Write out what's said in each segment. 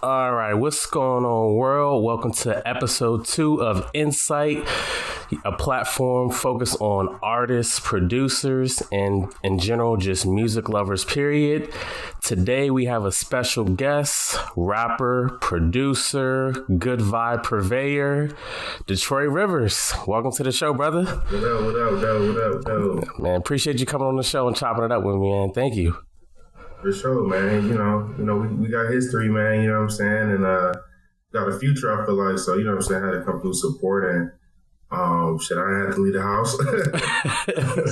All right, what's going on, world? Welcome to episode 2 of Insight, a platform focused on artists, producers, and in general, just music lovers, period. Today, we have a special guest, rapper, producer, good vibe purveyor, Detroit Rivers. Welcome to the show, brother. What up? Man, appreciate you coming on the show and chopping it up with me, man. Thank you. For sure, man. You know, we got history, man. You know what I'm saying, and got a future. I feel like so. You know what I'm saying. I had to come through support, and I didn't have to leave the house,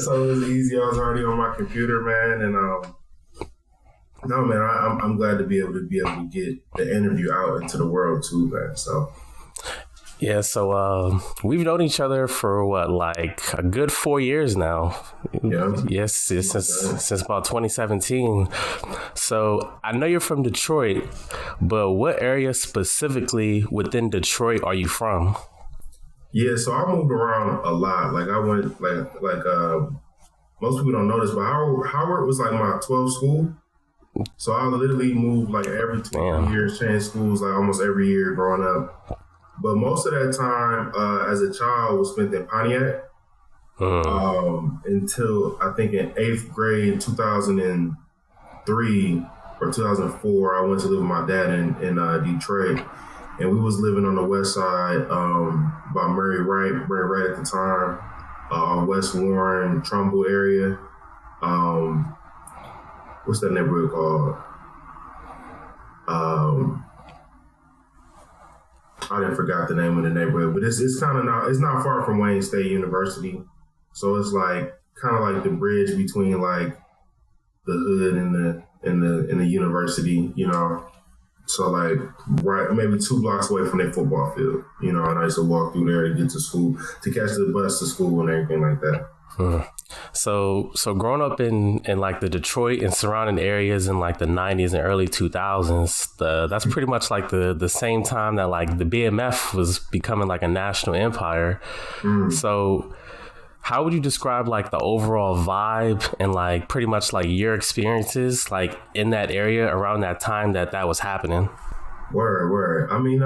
so it was easy. I was already on my computer, man, and no, man. I'm glad to be able to get the interview out into the world too, man. So. Yeah, so we've known each other for like a good 4 years now. Yeah. Yes, since about 2017. So I know you're from Detroit, but what area specifically within Detroit are you from? Yeah, so I moved around a lot. Like I went like most people don't know this, but Howard was like my 12th school. So I literally moved like every 2 years, changed schools like almost every year growing up. But most of that time as a child was spent in Pontiac until I think in 8th grade, 2003 or 2004, I went to live with my dad in Detroit. And we was living on the west side by Murray Wright at the time, West Warren, Trumbull area. What's that neighborhood called? I didn't forgot the name of the neighborhood, but it's kind of not far from Wayne State University, so it's like kind of like the bridge between like the hood and the university, you know. So like right maybe 2 blocks away from their football field, you know. And I used to walk through there to get to school, to catch the bus to school and everything like that. So growing up in like the Detroit and surrounding areas in like the 90s and early 2000s, that's pretty much like the same time that like the BMF was becoming like a national empire. So how would you describe like the overall vibe and like pretty much like your experiences like in that area around that time that was happening? Word. I mean,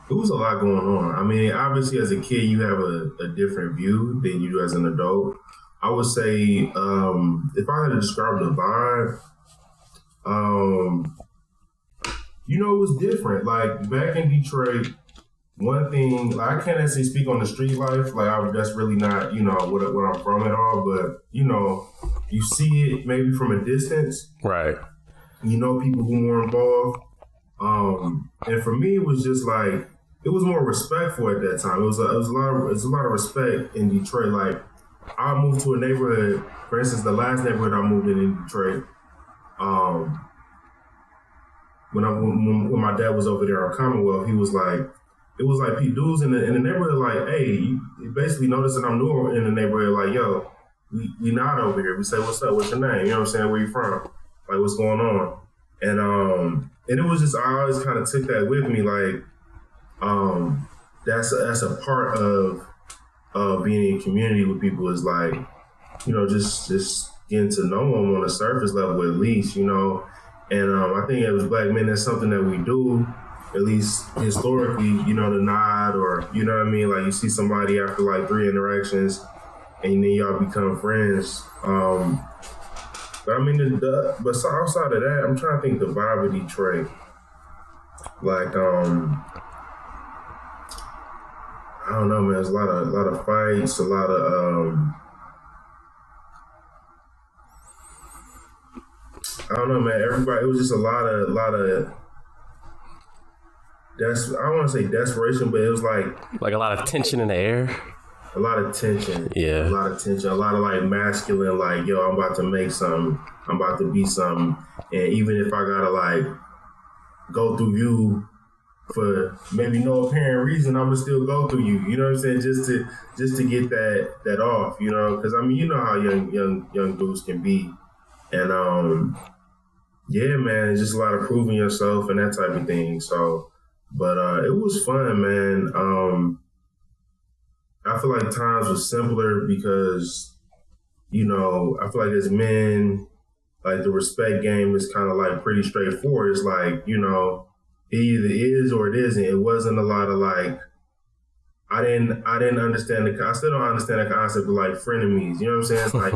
it was a lot going on. I mean, obviously, as a kid, you have a different view than you do as an adult. I would say, if I had to describe the vibe, it was different. Like, back in Detroit, one thing, like, I can't actually speak on the street life. Like, that's really not, what I'm from at all. But, you see it maybe from a distance. Right. You know people who were involved. And for me, it was just like, it was more respectful at that time. It was a lot of respect in Detroit. Like, I moved to a neighborhood, for instance, the last neighborhood I moved in Detroit, when my dad was over there on Commonwealth, it was like dudes in the neighborhood, like, hey, you basically notice that I'm new in the neighborhood, like, yo, we not over here. We say, what's up? What's your name? You know what I'm saying? Where you from? Like, what's going on? And it was just, I always kind of took that with me, like, that's a part of being in community with people is like, just getting to know them on a surface level at least, And I think as black men, that's something that we do, at least historically, the nod or, you know what I mean? Like you see somebody after like 3 interactions and then y'all become friends. But I mean, but outside of that, I'm trying to think the vibe of Detroit. Like, I don't know, man. There's a lot of fights, a lot of I don't know, man. Everybody, it was just a lot of I don't want to say desperation, but it was like a lot of tension in the air. A lot of tension. Yeah. A lot of tension. A lot of like masculine, like, yo, I'm about to make something. I'm about to be something. And even if I gotta like go through you for maybe no apparent reason, I'm gonna still go through you. You know what I'm saying? Just to get that off, because I mean, you know how young dudes can be. And yeah, man, just a lot of proving yourself and that type of thing. So, but it was fun, man. I feel like times were simpler because, I feel like as men, like the respect game is kind of like pretty straightforward. It's like, you know, it either is or it isn't. It wasn't a lot of like, I didn't understand I still don't understand the concept of like frenemies. You know what I'm saying? It's like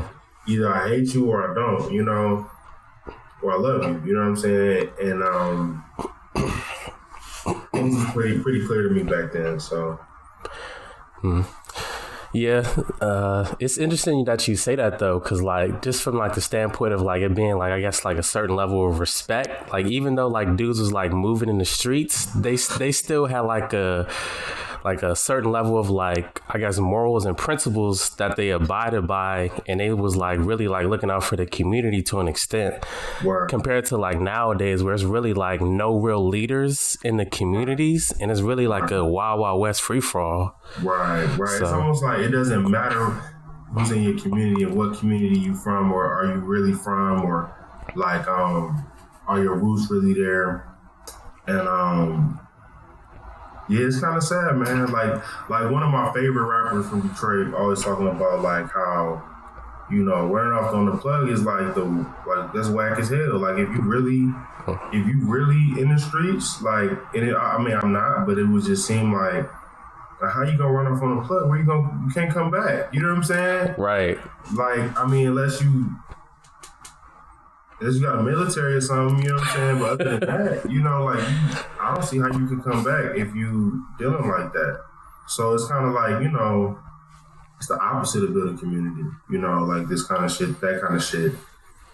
either I hate you or I don't, you know, or I love you. You know what I'm saying? And things was pretty clear to me back then. So. Yeah, it's interesting that you say that though, because like just from like the standpoint of like it being like I guess like a certain level of respect, like even though like dudes was like moving in the streets, they still had like a certain level of like I guess morals and principles that they abided by, and it was like really like looking out for the community to an extent. Word. Compared to like nowadays where it's really like no real leaders in the communities, and it's really like a wild west free for all. Right. So, it's almost like it doesn't matter who's in your community and what community you from, or are you really from, or like are your roots really there? And yeah, it's kind of sad, man. Like one of my favorite rappers from Detroit always talking about like how, you know, running off on the plug is like that's whack as hell. Like if you really in the streets, like, I mean I'm not, but it would just seem like how you gonna run off on the plug? You can't come back. You know what I'm saying? Right. Like, I mean, unless you got a military or something, you know what I'm saying? But other than that, you know, like, I don't see how you can come back if you dealing like that. So it's kind of like, you know, it's the opposite of building community, you know, like this kind of shit, that kind of shit.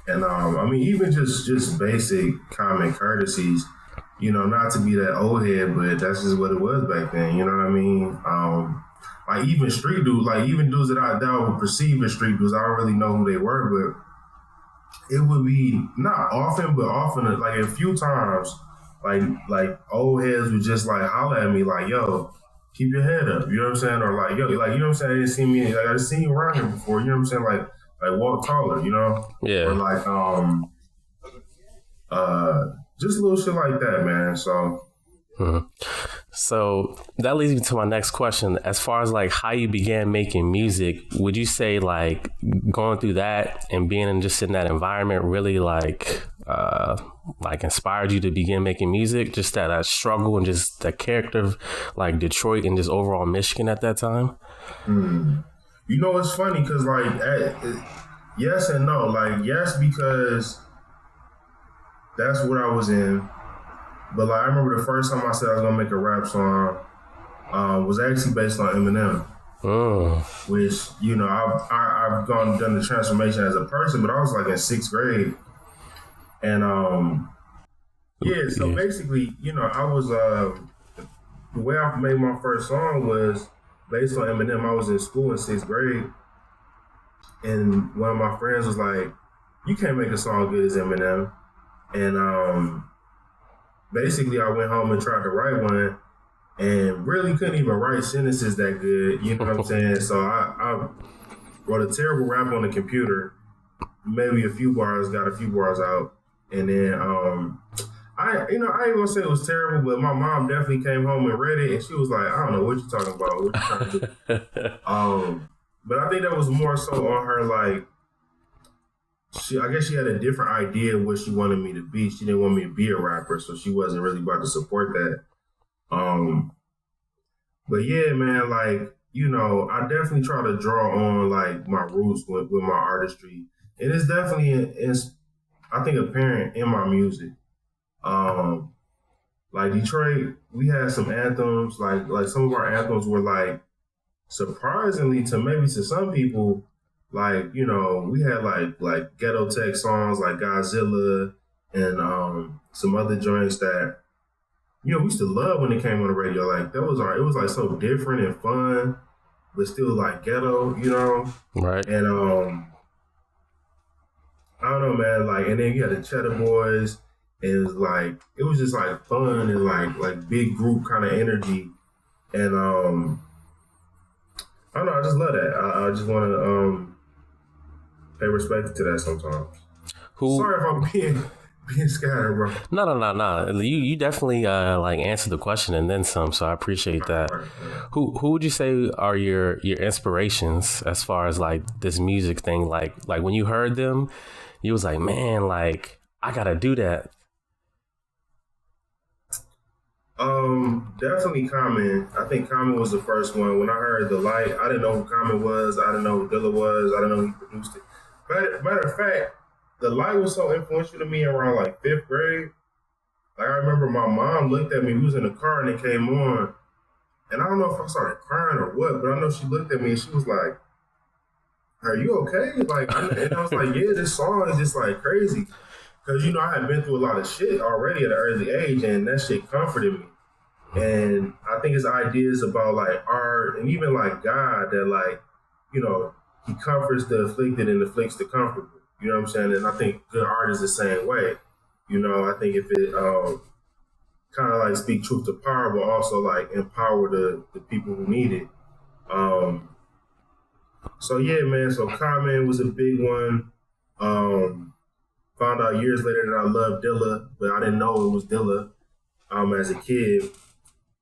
And I mean, even just basic common courtesies, you know, not to be that old head, but that's just what it was back then, you know what I mean? Like even street dudes, like even dudes that I would perceive as street dudes, I don't really know who they were, but it would be not often, but often, like a few times, like old heads would just like holler at me like, yo, keep your head up, you know what I'm saying? Or like, yo, like, you know what I'm saying? I didn't see me, like, I didn't see you around here before, you know what I'm saying? Like walk taller, you know? Yeah. Or like, just little shit like that, man. So. Mm-hmm. So that leads me to my next question. As far as like how you began making music, would you say like going through that and being in that environment really like inspired you to begin making music? Just that struggle and just that character of like Detroit and just overall Michigan at that time? You know, it's funny because like yes and no. Like yes, because that's what I was in. But like I remember the first time I said I was gonna make a rap song was actually based on Eminem. Which, you know, I've done the transformation as a person, but I was like in 6th grade. And so basically, you know, I was the way I made my first song was based on Eminem. I was in school in 6th grade, and one of my friends was like, "You can't make a song good as Eminem." And basically, I went home and tried to write one, and really couldn't even write sentences that good. You know what I'm saying? So I wrote a terrible rap on the computer, maybe a few bars, got a few bars out, and then I ain't gonna say it was terrible, but my mom definitely came home and read it, and she was like, "I don't know what you're talking about. What you trying to do?" But I think that was more so on her, like, I guess she had a different idea of what she wanted me to be. She didn't want me to be a rapper, so she wasn't really about to support that. But yeah, man, like, you know, I definitely try to draw on like my roots with my artistry, and it's definitely I think apparent in my music. Like Detroit, we had some anthems, like some of our anthems were like surprisingly to some people, like, you know, we had like ghetto tech songs like Godzilla and some other joints that, you know, we used to love when it came on the radio. Like it was like so different and fun, but still like ghetto, you know? Right. And I don't know, man, like, and then you had the Cheddar Boys, and it was just like fun and like big group kind of energy. And I don't know, I just love that. I just want to pay respect to that sometimes. Sorry if I'm being scattered, bro. No. You definitely like answered the question and then some, so I appreciate that. Right. Who would you say are your inspirations as far as like this music thing? Like when you heard them, you was like, man, like I gotta do that? Definitely Common. I think Common was the first one. When I heard The Light, I didn't know who Common was. I didn't know who Dilla was. I didn't know he produced it. But matter of fact, The Light was so influential to me around like 5th grade. Like I remember my mom looked at me. We was in the car and it came on. And I don't know if I started crying or what, but I know she looked at me and she was like, "Are you okay?" Like, and I was like, "Yeah, this song is just like crazy." Because, you know, I had been through a lot of shit already at an early age, and that shit comforted me. And I think his ideas about like art and even like God, that like, you know, he comforts the afflicted and afflicts the comfortable. You know what I'm saying? And I think good art is the same way. You know, I think if it kind of like speak truth to power, but also like empower the people who need it. So yeah, man. So Common was a big one. Found out years later that I loved Dilla, but I didn't know it was Dilla as a kid.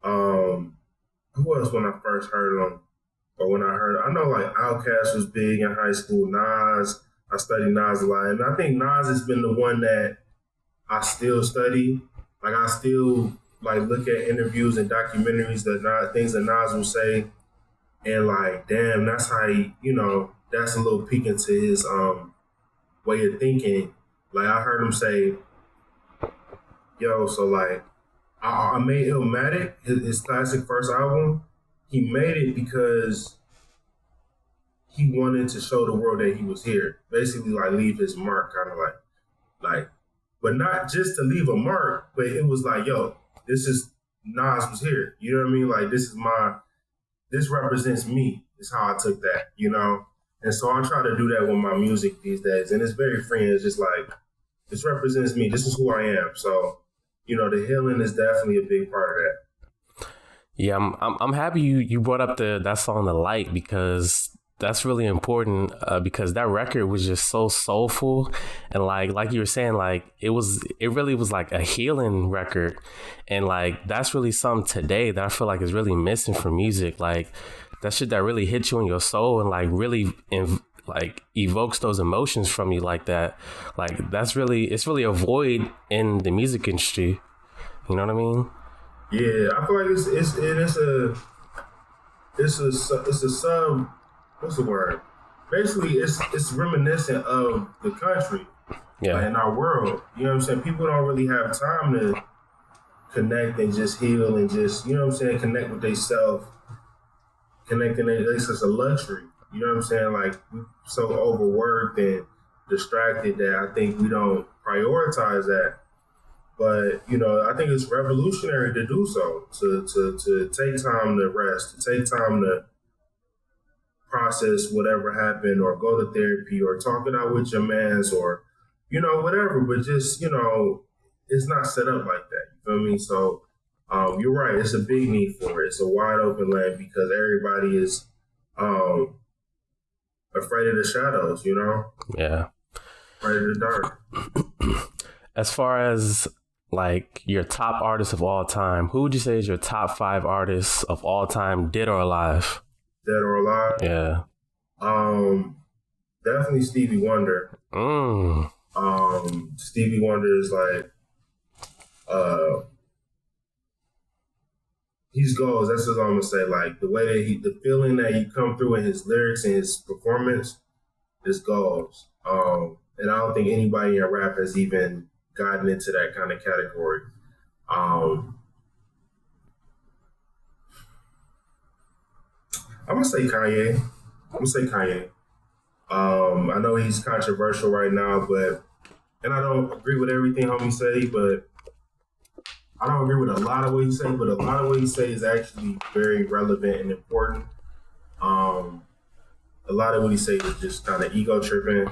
Who else when I first heard him? Or when I know like Outkast was big in high school, Nas. I studied Nas a lot. And I think Nas has been the one that I still study. Like I still like look at interviews and documentaries things that Nas will say. And like, damn, that's how he, you know, that's a little peek into his way of thinking. Like I heard him say, yo, so like I made Illmatic, his classic first album. He made it because he wanted to show the world that he was here. Basically like leave his mark, kind of like, but not just to leave a mark, but it was like, yo, this is Nas was here. You know what I mean? Like this represents me, is how I took that, you know? And so I try to do that with my music these days. And it's very freeing. It's just like, this represents me. This is who I am. So, you know, the healing is definitely a big part of that. Yeah, I'm happy you brought up that song The Light, because that's really important, because that record was just so soulful, and like you were saying, like it really was like a healing record, and like that's really something today that I feel like is really missing from music. Like that shit that really hits you in your soul and like really like evokes those emotions from you like that. Like it's really a void in the music industry. You know what I mean? Yeah, I feel like it's a sub. What's the word? Basically, it's reminiscent of the country, like in our world. You know what I'm saying? People don't really have time to connect and just heal and just, you know what I'm saying, connect with themselves. Connecting, it's just a luxury. You know what I'm saying? Like, we're so overworked and distracted that I think we don't prioritize that. But, you know, I think it's revolutionary to do so, to take time to rest, to take time to process whatever happened, or go to therapy, or talk it out with your mans, or, you know, whatever. But just, you know, it's not set up like that. You feel me? So you're right. It's a big need for it. It's a wide open land because everybody is afraid of the shadows, you know? Yeah. Afraid of the dark. As far as like your top artists of all time, who would you say is your top 5 artists of all time, dead or alive? Dead or alive? Yeah. Definitely Stevie Wonder. Stevie Wonder is like, he's goals. That's what I'm gonna say. Like the way that the feeling that he come through in his lyrics and his performance is goals. And I don't think anybody in rap has even gotten into that kind of category. I'm gonna say Kanye. I know he's controversial right now, and I don't agree with everything homie say, but I don't agree with a lot of what he say, but a lot of what he say is actually very relevant and important. A lot of what he say is just kind of ego tripping,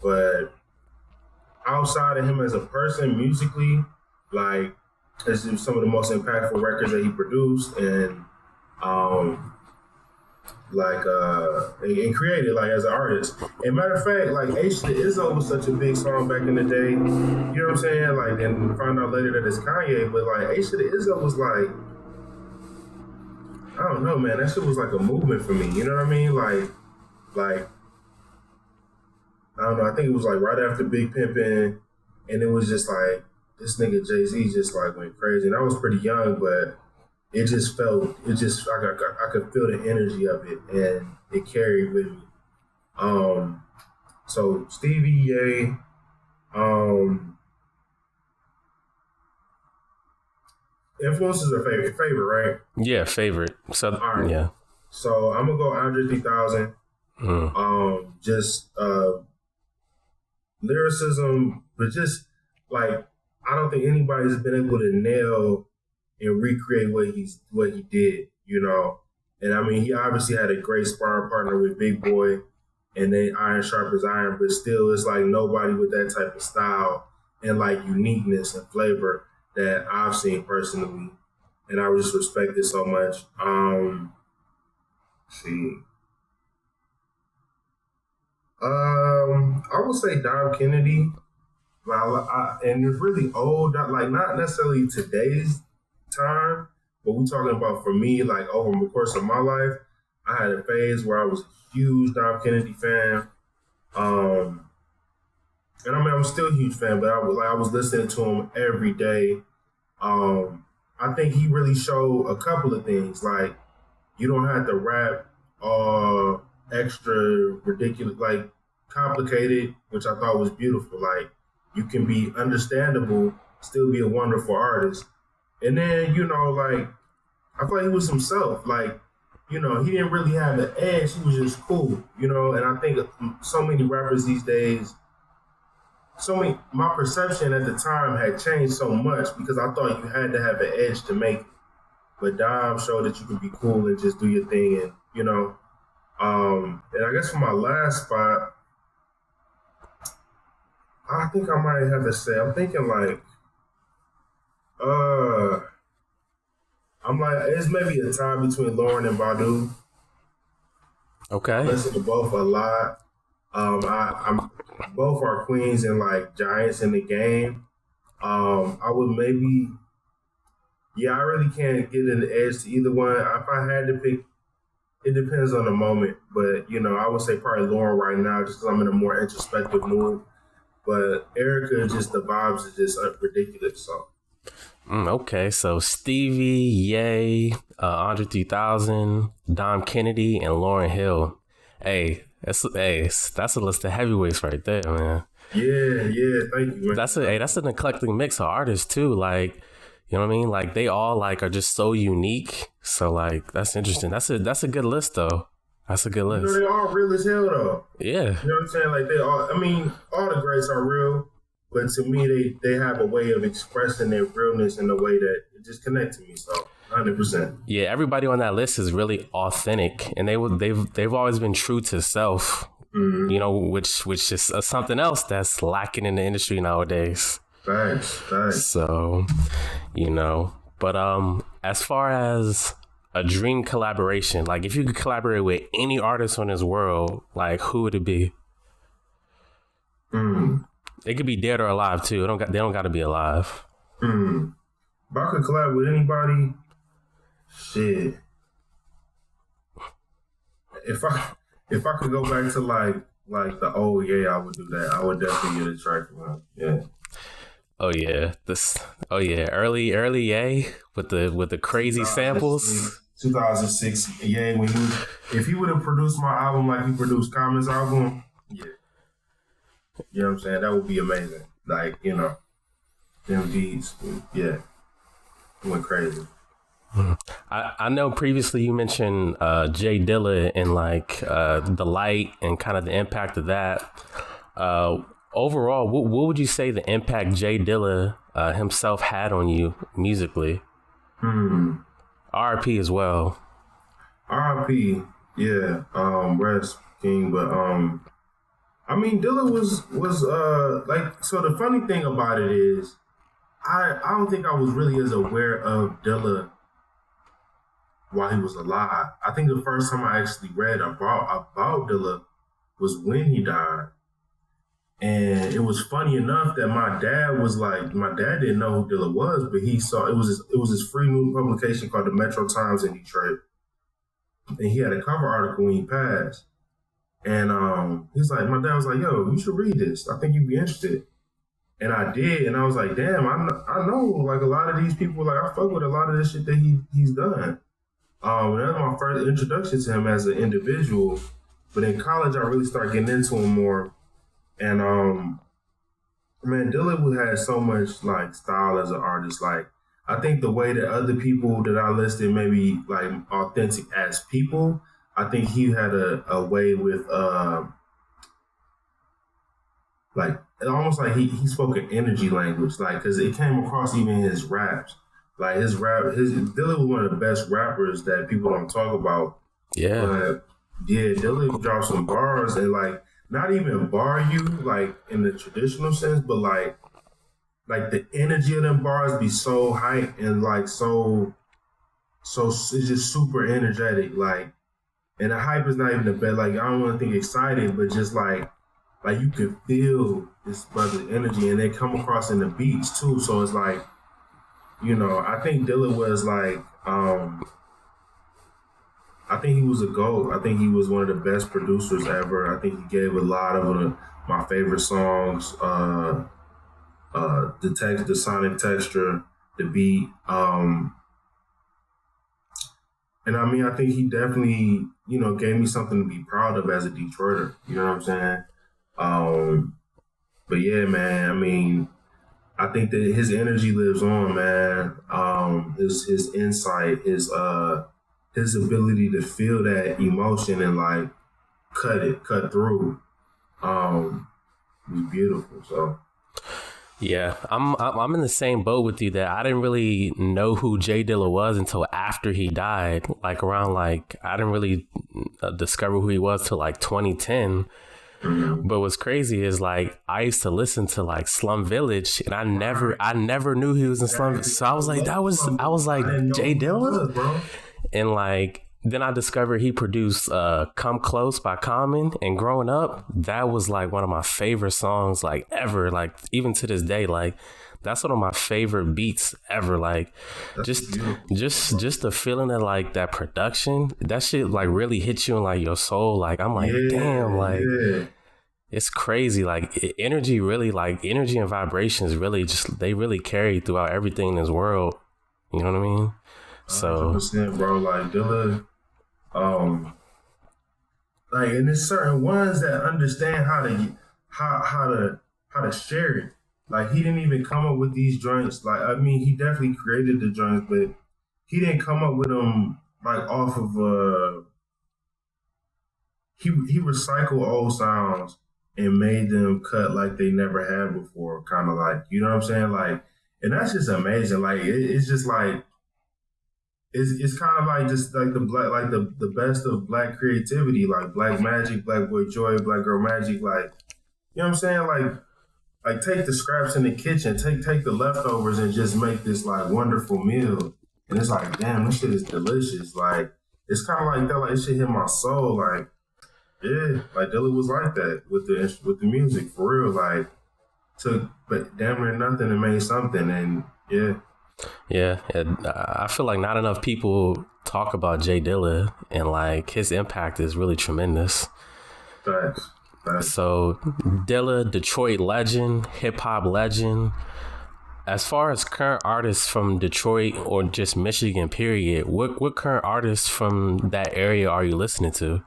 but outside of him as a person, musically, like, it's just some of the most impactful records that he produced and and created, like, as an artist. And matter of fact, like, H to Izzo was such a big song back in the day. You know what I'm saying? Like, and find out later that it's Kanye, but like H to Izzo was like, I don't know, man. That shit was like a movement for me. You know what I mean? Like I don't know. I think it was like right after Big Pimpin', and it was just like this nigga Jay-Z just like went crazy. And I was pretty young, but it just felt I could feel the energy of it, and it carried with me. So Stevie, Ye, influences are favorite, right? Yeah, favorite. So right. yeah. So I'm gonna go Andre 3000. Just lyricism, but just like I don't think anybody's been able to nail and recreate what he did, you know. And I mean, he obviously had a great sparring partner with Big Boy, and they iron sharp as iron, but still, it's like nobody with that type of style and like uniqueness and flavor that I've seen personally, and I just respect it so much. Let's see. I would say Dom Kennedy. And it's really old, like not necessarily today's time, but we're talking about for me, like over the course of my life, I had a phase where I was a huge Dom Kennedy fan. And I mean, I'm still a huge fan, but I was listening to him every day. I think he really showed a couple of things, like you don't have to rap extra ridiculous, like complicated, which I thought was beautiful. Like you can be understandable, still be a wonderful artist. And then, you know, like I feel like he was himself. Like, you know, he didn't really have an edge. He was just cool, you know. And I think so many rappers these days, my perception at the time had changed so much because I thought you had to have an edge to make it. But Dom showed that you could be cool and just do your thing, and you know. And I guess for my last spot, I think I might have to say I'm thinking like, I'm like it's maybe a tie between Lauren and Badu. Okay. I listen to both a lot. I'm both are queens and like giants in the game. I would maybe. Yeah, I really can't get an edge to either one. If I had to pick, it depends on the moment. But, you know, I would say probably Lauren right now just because I'm in a more introspective mood. But Erica, just the vibes are just ridiculous. So. Okay, so Stevie, Ye, Andre 3000, Dom Kennedy, and Lauryn Hill. Hey, that's a list of heavyweights right there, man. Yeah, thank you, man. That's an eclectic mix of artists too. Like, you know what I mean? Like they all like are just so unique. So like that's interesting. That's a good list though. That's a good list. You know, they all real as hell though. Yeah. You know what I'm saying? Like all the greats are real, but to me they have a way of expressing their realness in a way that it just connects to me. So 100%. Yeah, everybody on that list is really authentic, and they've always been true to self. Mm-hmm. You know, which is something else that's lacking in the industry nowadays. Thanks. So, you know, but as far as a dream collaboration, like if you could collaborate with any artist on this world, like who would it be? They could be dead or alive too. They don't got to be alive. If I could collab with anybody, shit. If I could go back to like the old I would do that. I would definitely get a track from him. Yeah. Oh yeah, early Ye with the crazy samples. 2006 Ye, if he would have produced my album like he produced Common's album, yeah, you know what I'm saying, that would be amazing. Like, you know, them beats, yeah, went crazy. I know previously you mentioned Jay Dilla and like the light and kind of the impact of that. Overall, what would you say the impact Jay Dilla himself had on you musically? R.I.P. as well. R.I.P. Yeah, rest king. But I mean, Dilla was like, so the funny thing about it is, I don't think I was really as aware of Dilla while he was alive. I think the first time I actually read about Dilla was when he died. And it was funny enough that my dad didn't know who Dilla was, but he saw it was his free news publication called the Metro Times in Detroit. And he had a cover article when he passed. And he's like, my dad was like, yo, you should read this. I think you'd be interested. And I did, and I was like, damn, I know like a lot of these people, like I fuck with a lot of this shit that he's done. That was my first introduction to him as an individual. But in college, I really started getting into him more. And man, Dilla had so much like style as an artist. Like I think the way that other people that I listed maybe like authentic as people, I think he had a way with like almost like he spoke an energy language, like because it came across even in his raps. Like his Dilla was one of the best rappers that people don't talk about. Yeah. But yeah, Dilla dropped some bars and like not even bar you like in the traditional sense, but like the energy of them bars be so hype and like so it's just super energetic. Like, and the hype is not even the best. Like I don't want to think excited, but just like you can feel this brother's energy, and they come across in the beats too. So it's like, you know, I think Dilla was like, I think he was a GOAT. I think he was one of the best producers ever. I think he gave a lot of my favorite songs, the sonic texture, the beat. And I mean, I think he definitely, you know, gave me something to be proud of as a Detroiter. You know what I'm saying? But yeah, man, I mean, I think that his energy lives on, man. His insight, his ability to feel that emotion and like cut through, was beautiful. So yeah, I'm in the same boat with you that I didn't really know who Jay Dilla was until after he died. Like around like I didn't really discover who he was till like 2010. Mm-hmm. But what's crazy is like I used to listen to like Slum Village, and I never knew he was in Slum. So I was like, I was like Jay Dilla, and like then I discovered he produced "Come Close" by Common, and growing up, that was like one of my favorite songs like ever. Like even to this day, like that's one of my favorite beats ever. Like just the feeling of like that production, that shit like really hits you in like your soul. Like I'm like, damn, like it's crazy. Like energy and vibrations really they really carry throughout everything in this world. You know what I mean? So 100%, bro. Like Dilla, like, and there's certain ones that understand how to share it. Like he didn't even come up with these joints. Like I mean, he definitely created the joints, but he didn't come up with them like off of he recycled old sounds and made them cut like they never had before. Kind of like, you know what I'm saying? Like, and that's just amazing. Like it's just like it's kind of like just like the best of black creativity, like Black Magic, Black Boy Joy, Black Girl Magic. Like, you know what I'm saying? Like take the scraps in the kitchen, take the leftovers and just make this like wonderful meal. And it's like, damn, this shit is delicious. Like, it's kind of like that. Like, it shit hit my soul. Like, yeah, like Dilla was like that with the music for real. Like, took but damn near nothing and made something. And yeah. Yeah, I feel like not enough people talk about Jay Dilla, and like his impact is really tremendous. Thanks. So Dilla, Detroit legend, hip hop legend. As far as current artists from Detroit or just Michigan, period, what current artists from that area are you listening to?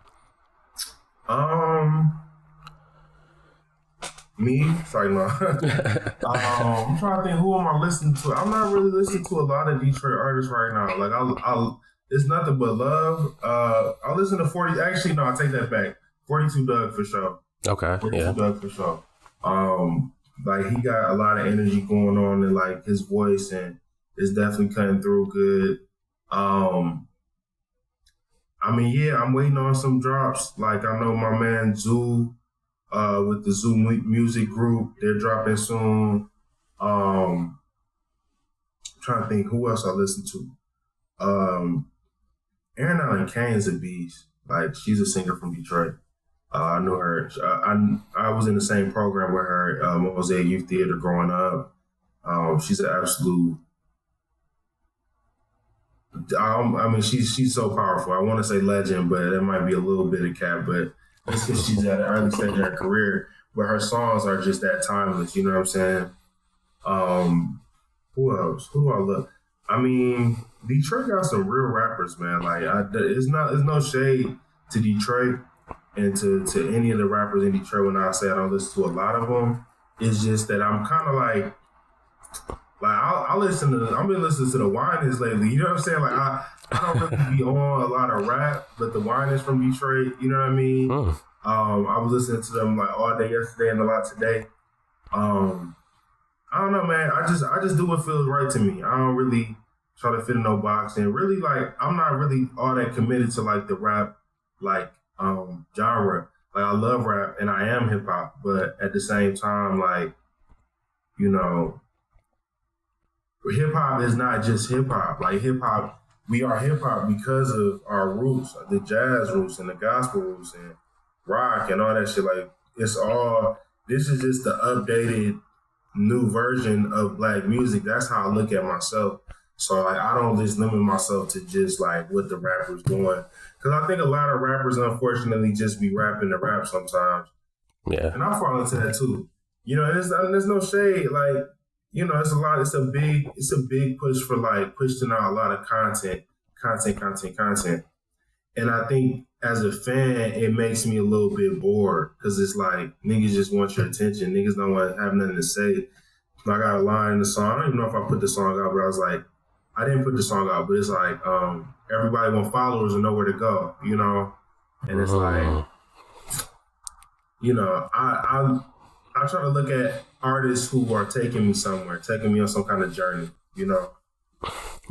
Me? Sorry, no. I'm trying to think, who am I listening to? I'm not really listening to a lot of Detroit artists right now. Like, I'll it's nothing but love. I listen to 40. Actually, no, I take that back. 42 Doug for sure. Okay, 42 Doug for sure. Like he got a lot of energy going on in like his voice, and it's definitely cutting through good. I mean, yeah, I'm waiting on some drops. Like I know my man Zoo. With the Zoo Music Group, they're dropping soon. I'm trying to think who else I listen to. Erin Allen Kane's a beast. Like she's a singer from Detroit. I knew her. I was in the same program with her, Mosaic Youth Theater, growing up. She's an absolute. I mean, she's so powerful. I want to say legend, but that might be a little bit of cap. But It's because she's at an early stage in her career, but her songs are just that timeless. You know what I'm saying? Who else? Who do I love? I mean, Detroit got some real rappers, man. Like, it's no shade to Detroit and to any of the rappers in Detroit. When I say I don't listen to a lot of them, it's just that I'm kind of like I've been listening to the Winans lately. You know what I'm saying? Like I don't really be on a lot of rap, but the Winans from Detroit, you know what I mean? I was listening to them like all day yesterday and a lot today. I don't know, man. I just do what feels right to me. I don't really try to fit in no box, and really, like, I'm not really all that committed to like the rap like genre. Like, I love rap and I am hip hop, but at the same time, like, you know, hip hop is not just hip hop. Like, hip hop, we are hip hop because of our roots, the jazz roots and the gospel roots and rock and all that shit. Like, this is just the updated new version of black music. That's how I look at myself. So, like, I don't just limit myself to just like what the rapper's doing, because I think a lot of rappers unfortunately just be rapping to rap sometimes. Yeah, and I fall into that too. You know, there's no shade. Like, you know, it's a big push for like pushing out a lot of content. And I think as a fan, it makes me a little bit bored, because it's like niggas just want your attention. Niggas don't want to have nothing to say. I got a line in the song. I don't even know if I put the song out, but I was like, I didn't put the song out, but it's like, everybody want followers and know where to go, you know? And it's like, you know, I try to look at artists who are taking me somewhere, taking me on some kind of journey, you know?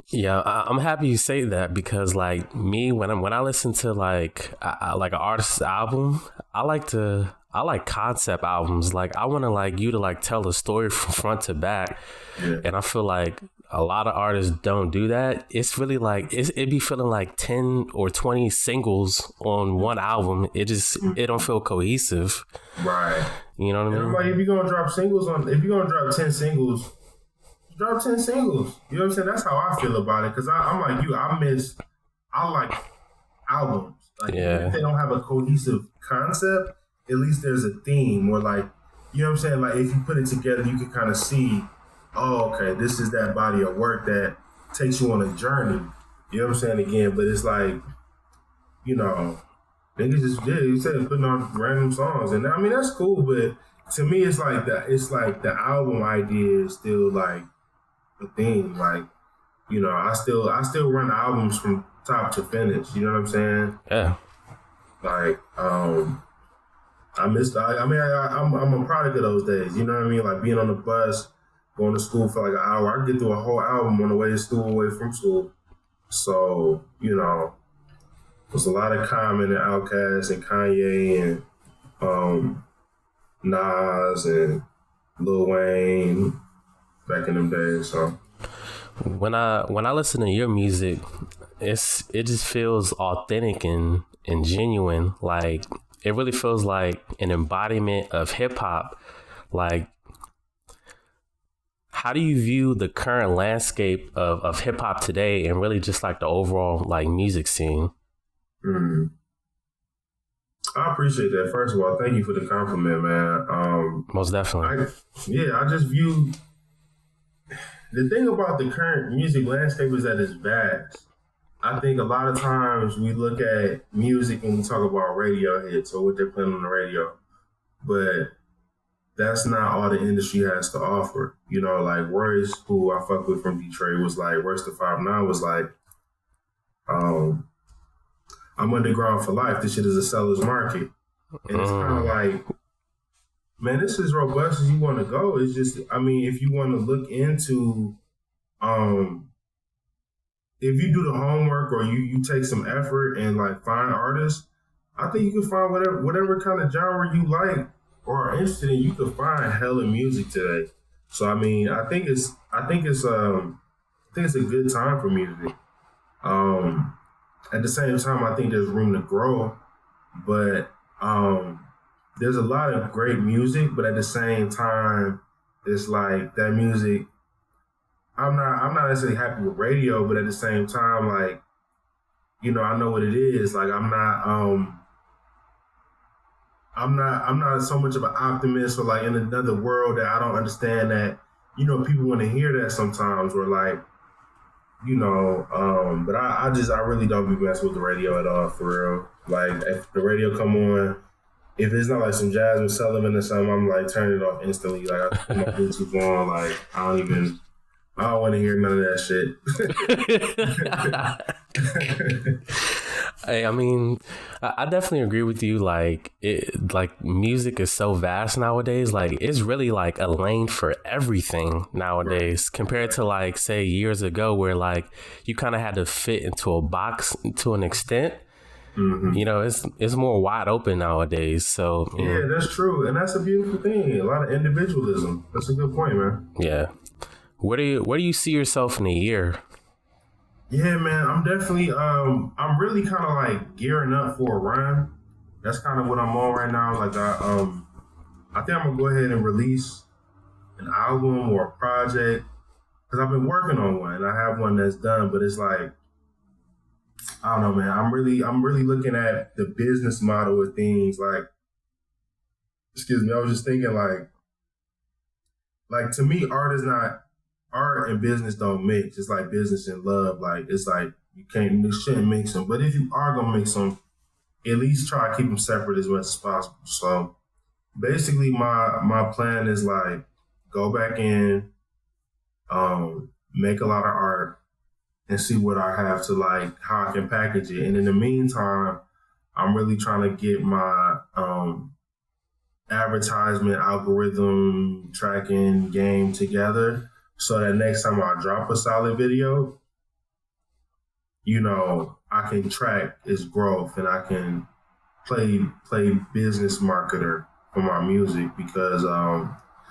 Yeah, I'm happy you say that, because like me, when I listen to like like an artist's album, I like concept albums. Like, I want to like you to like tell a story from front to back. Yeah. And I feel like a lot of artists don't do that. It's really like it be feeling like 10 or 20 singles on one album. It don't feel cohesive. Right. You know what I mean? Like, if you're gonna drop 10 singles, drop 10 singles. You know what I'm saying? That's how I feel about it. Because I'm like you. I like albums. Like, if they don't have a cohesive concept, at least there's a theme, or like, you know what I'm saying? Like, if you put it together, you can kind of see, oh, okay, this is that body of work that takes you on a journey. You know what I'm saying? Again, but it's like, you know, niggas just, you said putting on random songs. And I mean, that's cool, but to me, it's like the album idea is still like the thing. Like, you know, I still run albums from top to finish. You know what I'm saying? Yeah. Like, I'm a product of those days. You know what I mean? Like, being on the bus, going to school for like an hour. I could get through a whole album on the way to school, away from school. So, you know, there's a lot of Common and Outkast and Kanye and Nas and Lil Wayne back in them days. So when I listen to your music, it just feels authentic and genuine. Like, it really feels like an embodiment of hip hop. Like, how do you view the current landscape of hip hop today, and really just like the overall like music scene? I appreciate that. First of all, thank you for the compliment, man. Most definitely. I just view the thing about the current music landscape is that it's vast. I think a lot of times we look at music and we talk about radio hits or what they're playing on the radio, but that's not all the industry has to offer. You know, like Royce, who I fuck with from Detroit, was like, Royce the 5'9" was like, I'm underground for life. This shit is a seller's market. And it's kind of like, man, this is robust as you want to go. It's just, I mean, if you want to look into, if you do the homework or you take some effort and like find artists, I think you can find whatever kind of genre you like or are interested in. You can find hella music today. So I mean, I think it's a good time for music. At the same time, I think there's room to grow, but there's a lot of great music. But at the same time, it's like that music. I'm not necessarily happy with radio, but at the same time, like, you know, I know what it is. Like, I'm not I'm not so much of an optimist or like in another world that I don't understand that, you know, people want to hear that sometimes or like, you know, but I really don't be messing with the radio at all for real. Like if the radio come on, if it's not like some Jasmine Sullivan or something, I'm like turning it off instantly. Like I put my Bluetooth on, like I don't want to hear none of that shit. Hey, I mean, I definitely agree with you. Like, music is so vast nowadays. Like, it's really like a lane for everything nowadays, compared to like, say, years ago, where like you kind of had to fit into a box to an extent. Mm-hmm. You know, it's more wide open nowadays. So yeah, that's true, and that's a beautiful thing. A lot of individualism. That's a good point, man. Yeah. Where do you see yourself in a year? Yeah, man, I'm definitely I'm really kind of like gearing up for a run. That's kind of what I'm on right now. Like I think I'm gonna go ahead and release an album or a project because I've been working on one and I have one that's done, but it's like I don't know, man. I'm really looking at the business model of things. Like, excuse me, I was just thinking like to me, art and business don't mix. It's like business and love. Like it's like you shouldn't mix them. But if you are gonna mix them, at least try to keep them separate as much as possible. So basically, my plan is like go back in, make a lot of art, and see what I have to like how I can package it. And in the meantime, I'm really trying to get my advertisement algorithm tracking game together. So that next time I drop a solid video, you know, I can track its growth and I can play business marketer for my music because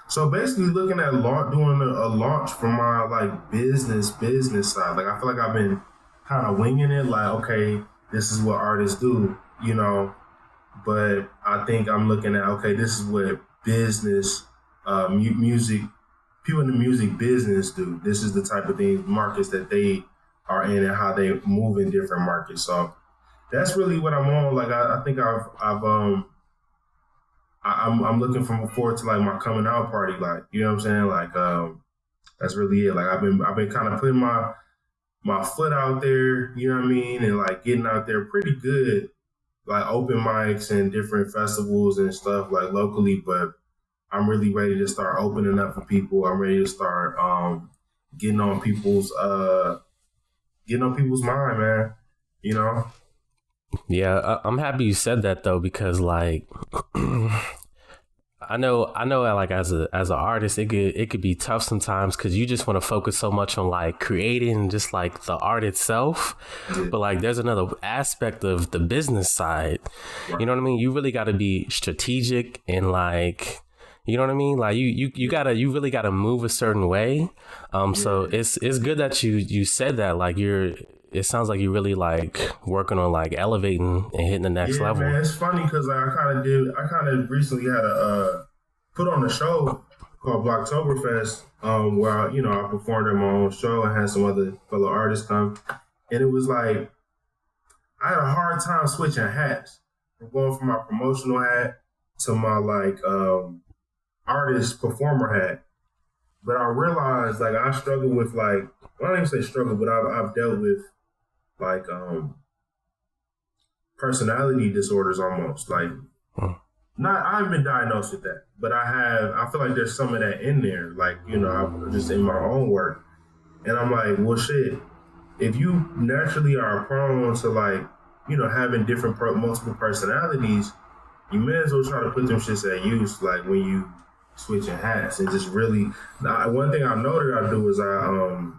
so basically looking at doing a launch from my like business side. Like I feel like I've been kind of winging it, like, okay, this is what artists do, you know, but I think I'm looking at, okay, this is what business, music, people in the music business do. This is the type of things, markets that they are in and how they move in different markets. So that's really what I'm on. Like I think I'm looking forward to like my coming out party. Like, you know what I'm saying? Like that's really it. Like I've been kind of putting my foot out there, you know what I mean, and like getting out there pretty good, like open mics and different festivals and stuff like locally, but I'm really ready to start opening up for people. I'm ready to start getting on people's mind, man. You know? Yeah, I'm happy you said that though, because like I know like as an artist it could be tough sometimes because you just want to focus so much on like creating just like the art itself. Yeah. But like there's another aspect of the business side. Right. You know what I mean? You really got to be strategic and like, you know what I mean? Like you really gotta move a certain way. So it's good that you said that. Like it sounds like you're really like working on like elevating and hitting the next level. Man, it's funny because I kind of recently had put on a show called Blocktoberfest, where I performed at my own show and had some other fellow artists come, and it was like I had a hard time switching hats, from going from my promotional hat to my like artist performer hat. But I realized like I struggle with like, well, I don't even say struggle, but I've dealt with like personality disorders almost. Like I haven't been diagnosed with that, but I feel like there's some of that in there, like, I'm just in my own work. And I'm like, well shit, if you naturally are prone to like, having different multiple personalities, you may as well try to put them shits at use, like when you switching hats and just really. One thing I know that I do is I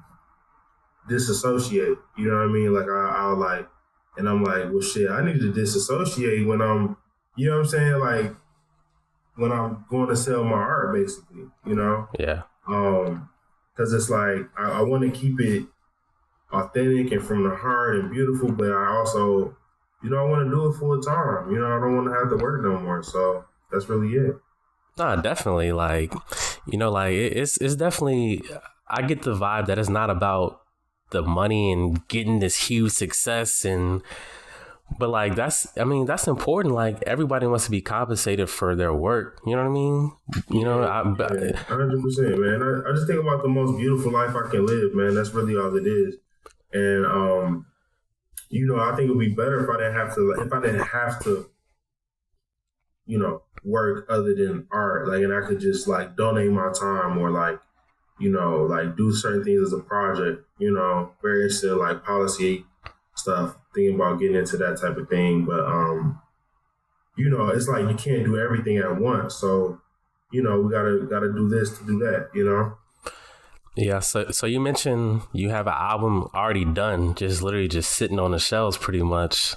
disassociate. You know what I mean? Like I'll like, and I'm like, well, shit, I need to disassociate when I'm, you know what I'm saying? Like when I'm going to sell my art, basically. Yeah. Because it's like I want to keep it authentic and from the heart and beautiful, but I also, I want to do it full time. I don't want to have to work no more. So that's really it. Nah, definitely. Like, like it's definitely, I get the vibe that it's not about the money and getting this huge success and But like that's important. Like everybody wants to be compensated for their work. You know what I mean? You know, 100%, man. I just think about the most beautiful life I can live, man. That's really all it is. And you know, I think it would be better if I didn't have to, you know, work other than art. Like, and I could just like donate my time or like, you know, like do certain things as a project. You know, very interested in like policy stuff, thinking about getting into that type of thing. But you know, it's like you can't do everything at once. So, you know, we gotta do this to do that, you know? Yeah, so you mentioned you have an album already done, just literally just sitting on the shelves pretty much.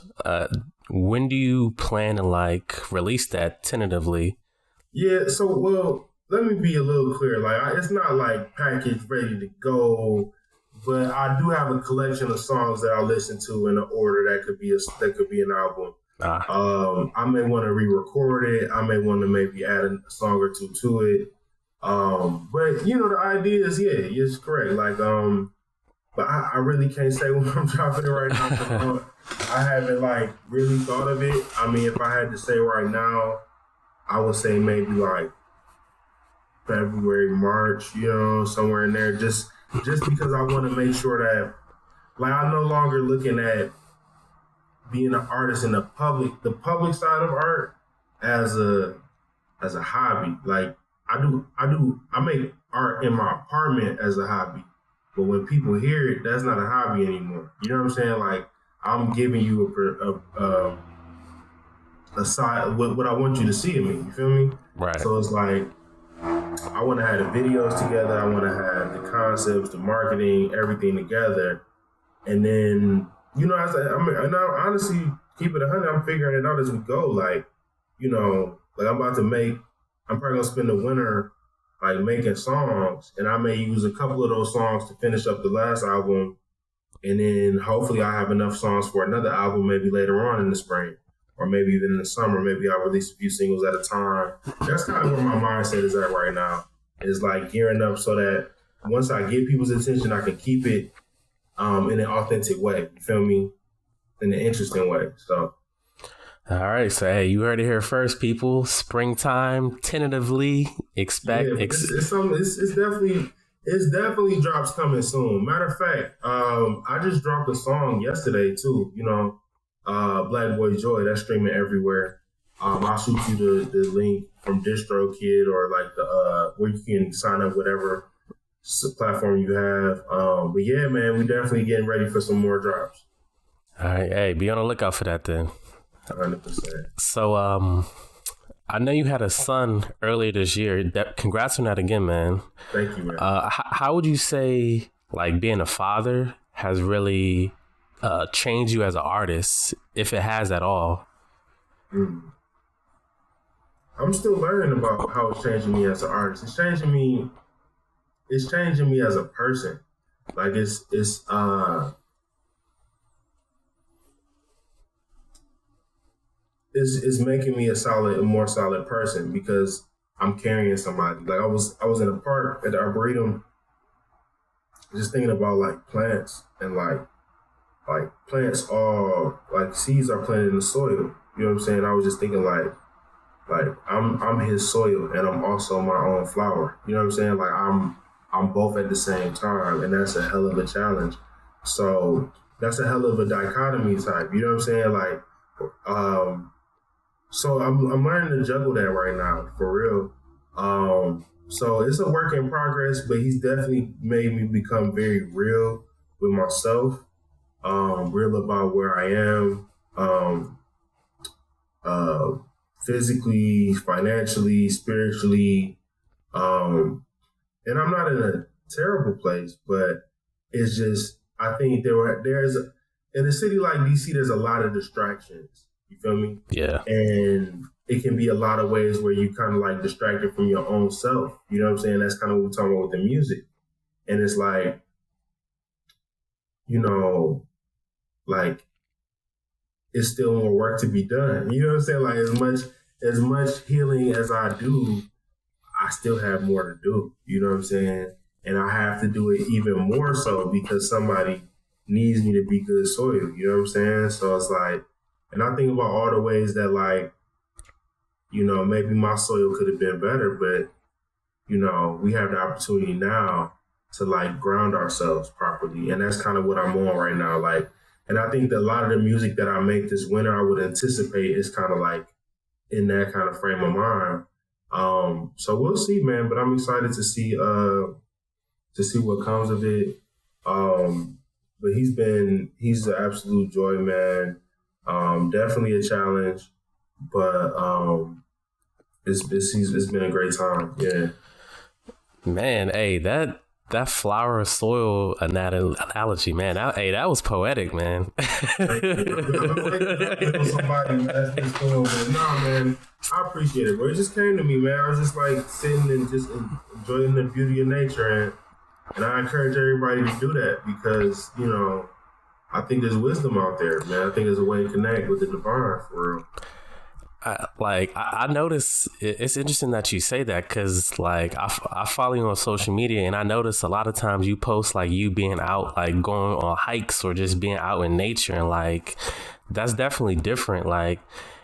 When do you plan to like release that tentatively? Yeah, so well, let me be a little clear. Like, it's not like packaged ready to go, but I do have a collection of songs that I listen to in an order that could be an album. I may want to re-record it. I may want to maybe add a song or two to it. But you know, the idea is, yeah, it's correct. Like, but I really can't say when I'm dropping it right now. I haven't like really thought of it. I mean, if I had to say right now, I would say maybe like February, March, you know, somewhere in there. Just because I want to make sure that, like, I'm no longer looking at being an artist in the public side of art as a hobby. Like, I make art in my apartment as a hobby, but when people hear it, that's not a hobby anymore. You know what I'm saying? Like, I'm giving you a side what I want you to see in me. You feel me? Right. So it's like I want to have the videos together. I want to have the concepts, the marketing, everything together, and then you know, and I honestly keep it 100. I'm figuring it out as we go. Like, you know, like I'm probably gonna spend the winter like making songs, and I may use a couple of those songs to finish up the last album, and then hopefully I have enough songs for another album maybe later on in the spring, or maybe even in the summer. Maybe I'll release a few singles at a time. That's kind of where my mindset is at right now. Is like gearing up so that once I get people's attention, I can keep it in an authentic way. You feel me? In an interesting way. So. All right, so hey, you heard it here first, people. Springtime, tentatively expect. Yeah, it's definitely drops coming soon. Matter of fact, I just dropped a song yesterday too. You know, Black Boy Joy, that's streaming everywhere. I'll shoot you the link from DistroKid or like the where you can sign up whatever platform you have. But yeah, man, we definitely getting ready for some more drops. All right, hey, be on the lookout for that then. 100%. So, I know you had a son earlier this year. Congrats on that again, man. Thank you, man. How would you say, like, being a father has really changed you as an artist, if it has at all? I'm still learning about how it's changing me as an artist. It's changing me as a person. Like, it's making me a more solid person because I'm carrying somebody. Like I was in a park at the Arboretum just thinking about like plants and like plants all like seeds are planted in the soil. You know what I'm saying? I was just thinking like I'm his soil and I'm also my own flower. You know what I'm saying? Like I'm both at the same time, and that's a hell of a challenge. So that's a hell of a dichotomy type. You know what I'm saying? Like so I'm learning to juggle that right now, for real. So it's a work in progress, but he's definitely made me become very real with myself, real about where I am, physically, financially, spiritually. And I'm not in a terrible place, but it's just, I think there's in a city like DC, there's a lot of distractions. You feel me? Yeah. And it can be a lot of ways where you kind of like distracted from your own self. You know what I'm saying? That's kind of what we're talking about with the music. And it's like, you know, like it's still more work to be done. You know what I'm saying? Like as much healing as I do, I still have more to do. You know what I'm saying? And I have to do it even more so because somebody needs me to be good soil. You know what I'm saying? So it's like, And I think about all the ways that, like, you know, maybe my soil could have been better, but, you know, we have the opportunity now to, like, ground ourselves properly. And that's kind of what I'm on right now. Like, and I think that a lot of the music that I make this winter, I would anticipate is kind of like in that kind of frame of mind. So we'll see, man. But I'm excited to see what comes of it. But he's an absolute joy, man. Definitely a challenge, but it's been a great time. Yeah, man. Hey, that flower soil analogy, man. That was poetic, man. Somebody, man, that's cool, man. Nah, man, I appreciate it, bro. It just came to me, man. I was just like sitting and just enjoying the beauty of nature, and I encourage everybody to do that because, you know, I think there's wisdom out there, man. I think there's a way to connect with the divine, for real. I notice it's interesting that you say that because, like, I follow you on social media and I notice a lot of times you post, like, you being out, like, going on hikes or just being out in nature, and, like, that's definitely different. Like,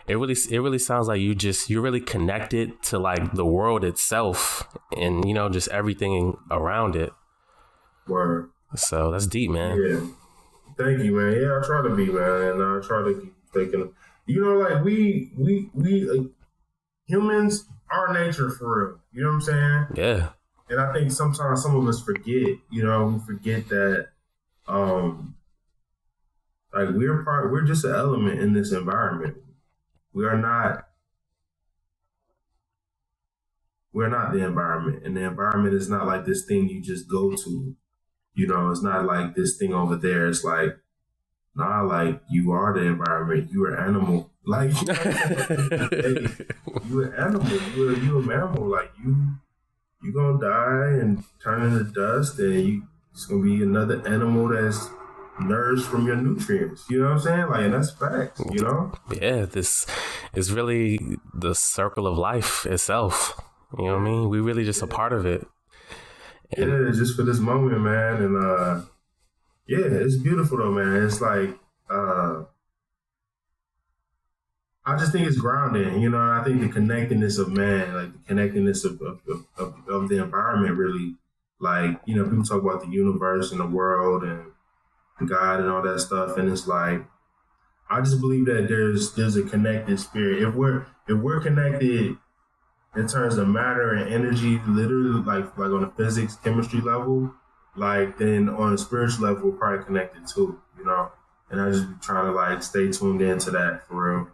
it really sounds like you're really connected to, like, the world itself and, you know, just everything around it. Word. So that's deep, man. Yeah. Thank you, man. Yeah, I try to be, man, and I try to keep thinking. You know, like we humans are nature for real. You know what I'm saying? Yeah. And I think sometimes some of us forget. You know, we forget that, like we're just an element in this environment. We're not the environment, and the environment is not like this thing you just go to. You know, it's not like this thing over there. It's like, nah, like, you are the environment. You are animal. Like, you an animal. You a mammal. Like, you gonna die and turn into dust, and it's gonna be another animal that's nourished from your nutrients. You know what I'm saying? Like, and that's facts, you know? Yeah, this is really the circle of life itself. You know what I mean? We really just a part of it. Yeah, just for this moment, man. And yeah, it's beautiful though, man. It's like I just think it's grounding, you know. And I think the connectedness of man, like the connectedness of the environment, really, like, you know, people talk about the universe and the world and God and all that stuff, and it's like, I just believe that there's a connected spirit. If we're connected in terms of matter and energy, literally, like on a physics, chemistry level, like, then on a spiritual level, we're probably connected too, you know? And I just be trying to, like, stay tuned into that for real.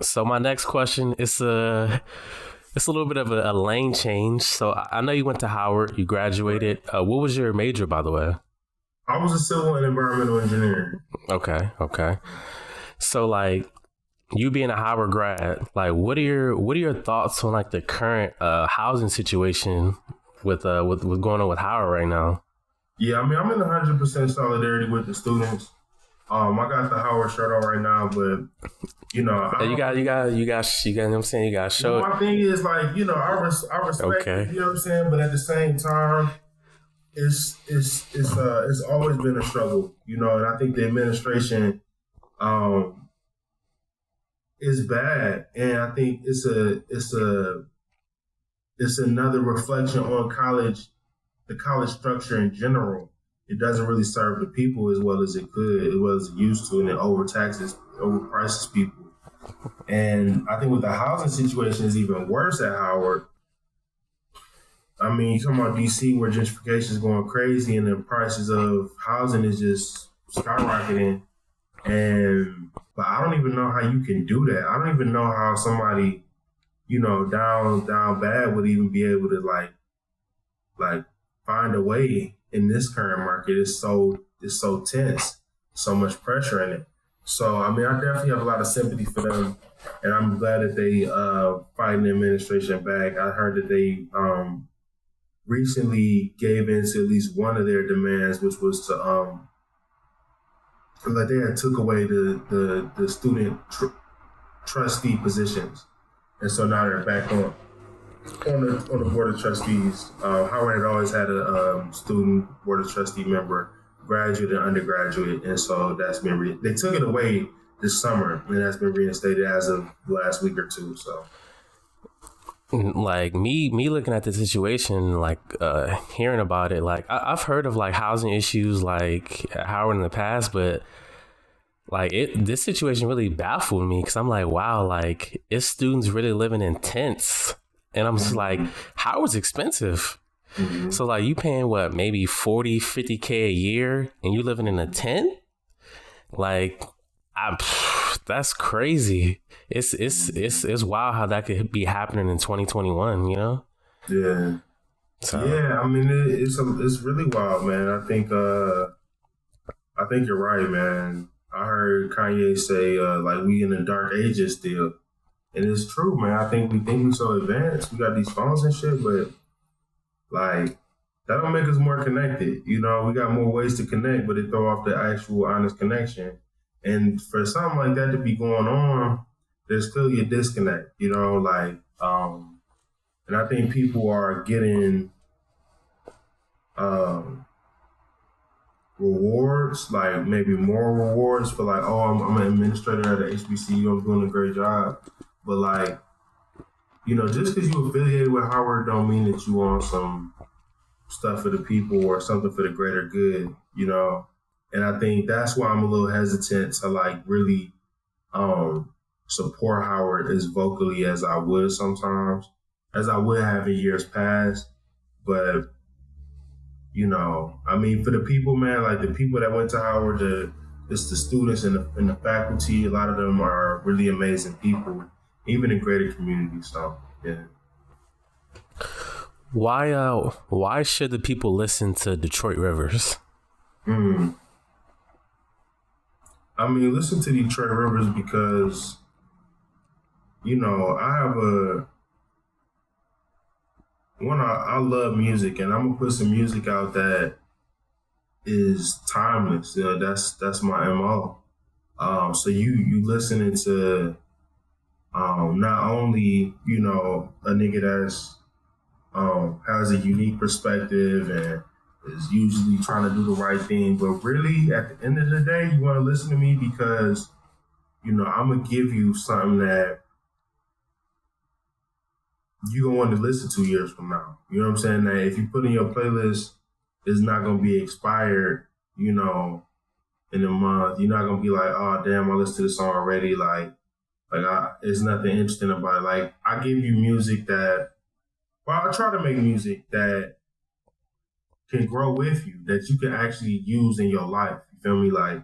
So my next question is it's a little bit of a lane change. So I know you went to Howard, you graduated. What was your major, by the way? I was a civil and environmental engineer. Okay. So, like, you being a Howard grad, like, what are your thoughts on, like, the current housing situation with what's going on with Howard right now? Yeah, I mean, I'm in 100% solidarity with the students. I got the Howard shirt on right now, but, you know, you got, you know what I'm saying? You got to show it. My thing is, like, you know, I respect it, you know what I'm saying? But at the same time, it's always been a struggle, you know, and I think the administration, is bad, and I think it's another reflection on the college structure in general. It doesn't really serve the people as well as it could, as well as it used to, and it overprices people. And I think with the housing situation is even worse at Howard. I mean, you talking about DC where gentrification is going crazy and the prices of housing is just skyrocketing. But I don't even know how you can do that. I don't even know how somebody, you know, down bad would even be able to like find a way in this current market. It's so tense, so much pressure in it. So, I mean, I definitely have a lot of sympathy for them, and I'm glad that they fighting the administration back. I heard that they recently gave in to at least one of their demands, which was to like, they had took away the student trustee positions, and so now they're back on the board of trustees. Howard had always had a student board of trustee member, graduate and undergraduate, and so that's been they took it away this summer, and that's been reinstated as of last week or two. So, like me looking at the situation, like hearing about it, like I've heard of like housing issues like at Howard in the past, but like this situation really baffled me because I'm like, wow, like it's students really living in tents, and I'm just like, Howard's expensive. Mm-hmm. So like you paying what, maybe 40, 50K a year, and you living in a tent? Like, that's crazy. It's wild how that could be happening in 2021. You know? Yeah. So. Yeah, I mean it's really wild, man. I think you're right, man. I heard Kanye say like we in the dark ages still, and it's true, man. I think we so advanced. We got these phones and shit, but like, that don't make us more connected. You know, we got more ways to connect, but it throw off the actual honest connection. And for something like that to be going on, there's clearly a disconnect, you know, like, and I think people are getting rewards, like maybe more rewards for like, oh, I'm an administrator at the HBCU, I'm doing a great job. But like, you know, just because you affiliated with Howard don't mean that you want some stuff for the people or something for the greater good, you know? And I think that's why I'm a little hesitant to like really support Howard as vocally as I would sometimes, as I would have in years past. But, you know, I mean, for the people, man, like the people that went to Howard, the students and the faculty, a lot of them are really amazing people. Even in greater communities, so yeah. Why should the people listen to Detroit Rivers? I mean, listen to Detroit Rivers because, you know, I love music, and I'm gonna put some music out that is timeless. You know, that's my MO. So you listening to. Not only, you know, a nigga that's has a unique perspective and is usually trying to do the right thing, but really at the end of the day, you want to listen to me because, you know, I'm gonna give you something that you gonna want to listen to years from now. You know what I'm saying? That if you put in your playlist, it's not gonna be expired, you know, in a month. You're not gonna be like, oh damn, I listened to this song already, there's nothing interesting about it. Like, I give you music I try to make music that can grow with you, that you can actually use in your life. You feel me? Like,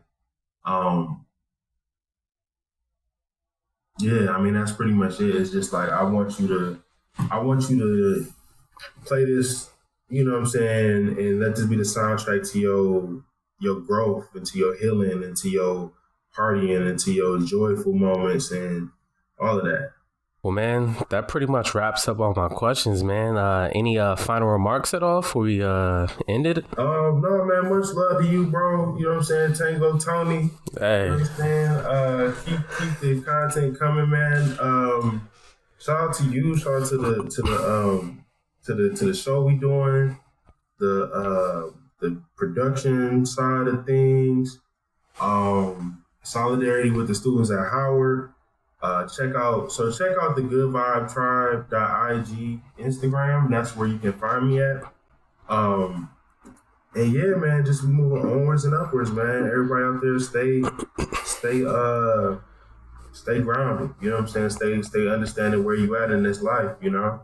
yeah, I mean, that's pretty much it. It's just like, I want you to play this, you know what I'm saying? And let this be the soundtrack to your growth and to your healing and to your partying and to your joyful moments and all of that. Well, man, that pretty much wraps up all my questions, man. Any final remarks at all before we end it? No, man. Much love to you, bro. You know what I'm saying? Tango Tony. Hey. You understand? Keep the content coming, man. Shout out to you. Shout out to the show we doing. The production side of things. Solidarity with the students at Howard. Check out the goodvibetribe.ig Instagram. That's where you can find me at. And yeah, man, just moving onwards and upwards, man. Everybody out there, stay grounded. You know what I'm saying? Stay understanding where you at in this life, you know?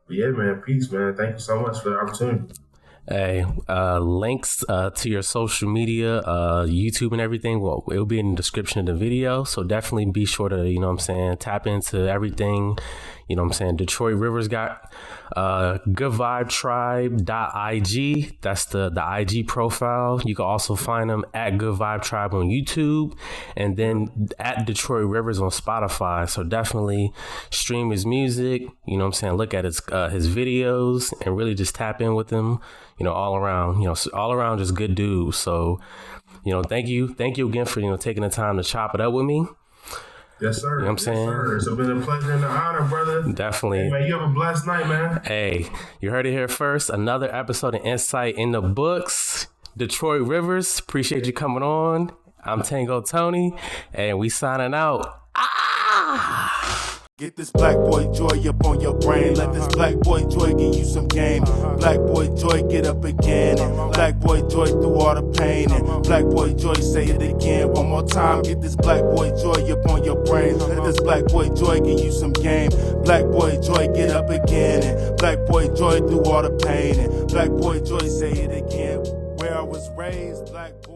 But yeah, man, peace, man. Thank you so much for the opportunity. Hey, links to your social media, YouTube and everything, well, it'll be in the description of the video. So definitely be sure to, you know what I'm saying, tap into everything. You know what I'm saying? Detroit Rivers got goodvibetribe.ig. That's the IG profile. You can also find them at Good Vibe Tribe on YouTube and then at Detroit Rivers on Spotify. So definitely stream his music, you know what I'm saying? Look at his videos and really just tap in with him, you know, all around just good dude. So, you know, thank you again for, you know, taking the time to chop it up with me. Yes, sir. You know what I'm saying? Sir. It's been a pleasure and an honor, brother. Definitely. Hey, man, you have a blessed night, man. Hey, you heard it here first. Another episode of Insight in the Books. Detroit Rivers, appreciate you coming on. I'm Tango Tony, and we signing out. Get this black boy joy up on your brain. Let this black boy joy give you some game. Black boy joy get up again. And black boy joy through all the pain. And black boy joy say it again. One more time. Get this black boy joy up on your brain. Let this black boy joy give you some game. Black boy joy get up again. And black boy joy through all the pain. And black boy joy say it again. Where I was raised, black boy.